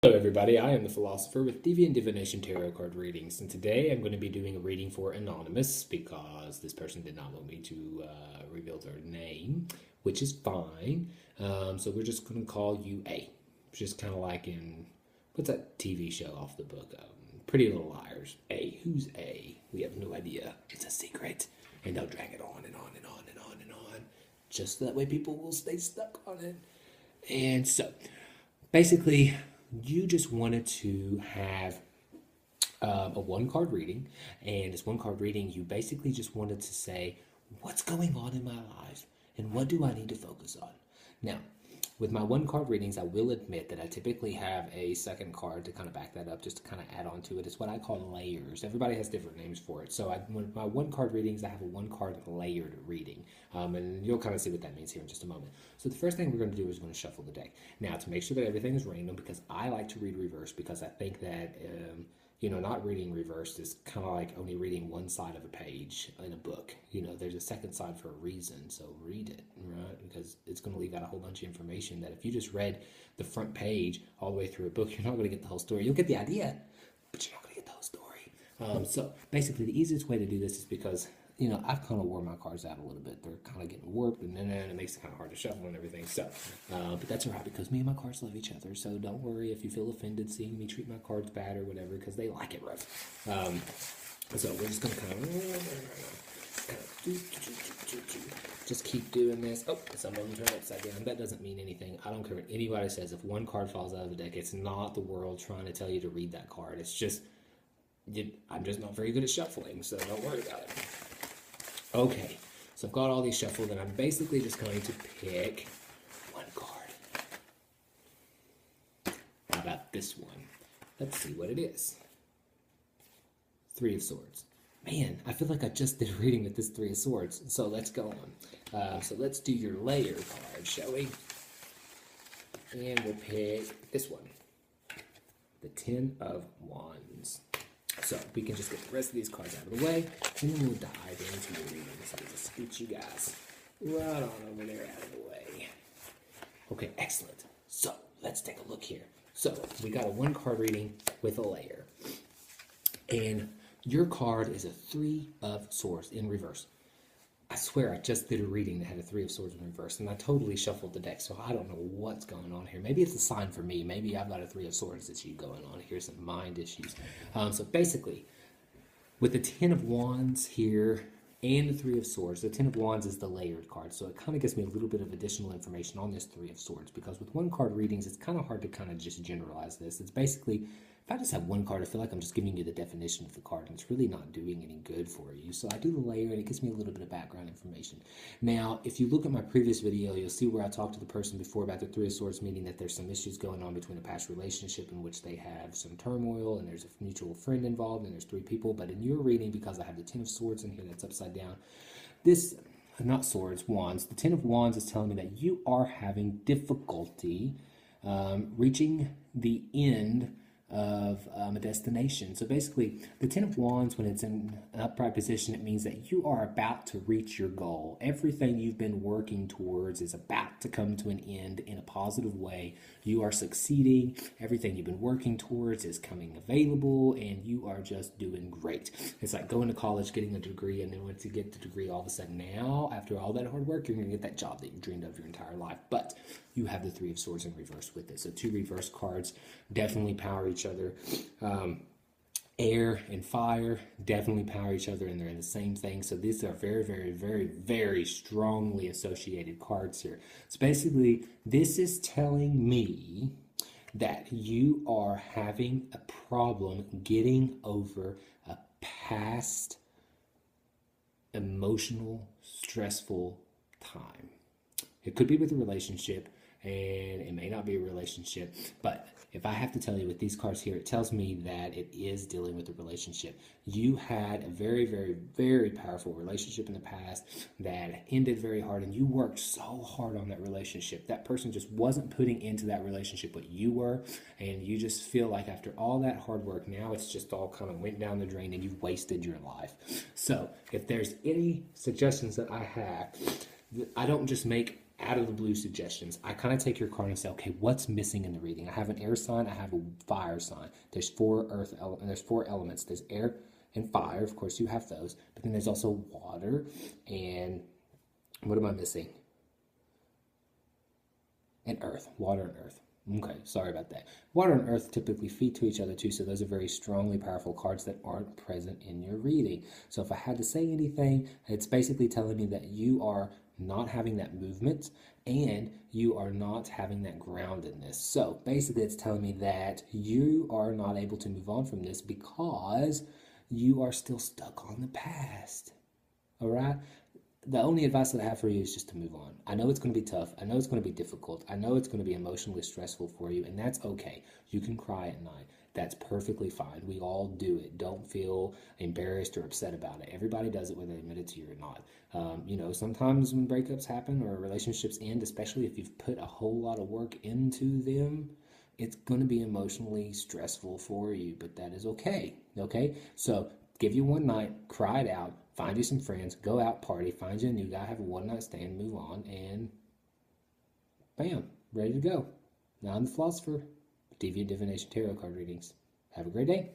Hello everybody, I am the Philosopher with Deviant Divination Tarot Card Readings, and today I'm going to be doing a reading for Anonymous because this person did not want me to reveal their name, which is fine. So we're just going to call you A. Just kind of like in, what's that TV show off the book? Pretty Little Liars. A. Who's A? We have no idea. It's a secret. And they'll drag it on and on and on and on and on. Just so that way people will stay stuck on it. And so, basically, you just wanted to have a one card reading, and this one card reading, you basically just wanted to say, what's going on in my life and what do I need to focus on? Now, with my one card readings, I will admit that I typically have a second card to kind of back that up, just to kind of add on to it. It's what I call layers. Everybody has different names for it. So with my one card readings, I have a one card layered reading. And you'll kind of see what that means here in just a moment. So the first thing we're going to do is we're going to shuffle the deck. Now, to make sure that everything is random, because I like to read reverse, because I think that not reading reversed is kind of like only reading one side of a page in a book. There's a second side for a reason, so read it, right? Because it's going to leave out a whole bunch of information that if you just read the front page all the way through a book, you're not going to get the whole story. You'll get the idea, but you're not going to get the whole story. So basically, the easiest way to do this is because I've kind of wore my cards out a little bit. They're kind of getting warped, and then it makes it kind of hard to shuffle and everything. So, but that's all right because me and my cards love each other. So don't worry if you feel offended seeing me treat my cards bad or whatever, because they like it rough. So we're just gonna kind of just keep doing this. Oh, some of them turn upside down. That doesn't mean anything. I don't care what anybody says. If one card falls out of the deck, it's not the world trying to tell you to read that card. It's just I'm just not very good at shuffling, so don't worry about it. Okay, so I've got all these shuffled, and I'm basically just going to pick one card. How about this one? Let's see what it is. Three of Swords. Man, I feel like I just did a reading with this Three of Swords, so let's go on. So let's do your layer card, shall we? And we'll pick this one. The Ten of Wands. So we can just get the rest of these cards out of the way, and then we'll dive into your reading. So we'll just scoot you guys right on over there out of the way. Okay, excellent. So let's take a look here. So we got a one card reading with a layer. And your card is a Three of Swords in reverse. I swear I just did a reading that had a Three of Swords in reverse, and I totally shuffled the deck, so I don't know what's going on here. Maybe it's a sign for me. Maybe I've got a Three of Swords issue going on here, some mind issues. So basically, with the Ten of Wands here and the Three of Swords, the Ten of Wands is the layered card, so it kind of gives me a little bit of additional information on this Three of Swords, because with one card readings, it's kind of hard to kind of just generalize this. It's basically, if I just have one card, I feel like I'm just giving you the definition of the card, and it's really not doing any good for you. So I do the layer, and it gives me a little bit of background information. Now, if you look at my previous video, you'll see where I talked to the person before about the Three of Swords, meaning that there's some issues going on between a past relationship in which they have some turmoil, and there's a mutual friend involved, and there's three people. But in your reading, because I have the Ten of Swords in here that's upside down, this, not swords, wands, the Ten of Wands is telling me that you are having difficulty reaching the end of a destination. So basically, the Ten of Wands, when it's in an upright position, it means that you are about to reach your goal. Everything you've been working towards is about to come to an end in a positive way. You are succeeding. Everything you've been working towards is coming available, and you are just doing great. It's like going to college, getting a degree, and then once you get the degree, all of a sudden now, after all that hard work, you're going to get that job that you dreamed of your entire life. But you have the Three of Swords in reverse with it. So two reverse cards definitely power each other. Air and fire definitely power each other, and they're in the same thing. So these are very, very, very, very strongly associated cards here. So basically, this is telling me that you are having a problem getting over a past emotional, stressful time. It could be with a relationship, and it may not be a relationship, but if I have to tell you with these cards here, it tells me that it is dealing with a relationship. You had a very, very, very powerful relationship in the past that ended very hard, and you worked so hard on that relationship. That person just wasn't putting into that relationship what you were, and you just feel like after all that hard work, now it's just all kind of went down the drain, and you've wasted your life. So if there's any suggestions that I have, I don't just make out of the blue suggestions. I kind of take your card and say, okay, what's missing in the reading? I have an air sign, I have a fire sign. There's there's four elements. There's air and fire, of course you have those, but then there's also water and what am I missing? And earth, water and earth. Okay, sorry about that. Water and earth typically feed to each other too, so those are very strongly powerful cards that aren't present in your reading. So if I had to say anything, it's basically telling me that you are not having that movement and you are not having that groundedness. So basically it's telling me that you are not able to move on from this because you are still stuck on the past. All right? The only advice that I have for you is just to move on. I know it's going to be tough. I know it's going to be difficult. I know it's going to be emotionally stressful for you, and that's okay. You can cry at night. That's perfectly fine. We all do it. Don't feel embarrassed or upset about it. Everybody does it whether they admit it to you or not. Sometimes when breakups happen or relationships end, especially if you've put a whole lot of work into them, it's going to be emotionally stressful for you, but that is okay. Okay? So give you one night, cry it out, find you some friends, go out, party, find you a new guy, have a one-night stand, move on, and bam, ready to go. Now I'm the Philosopher, Deviant Divination Tarot card readings. Have a great day.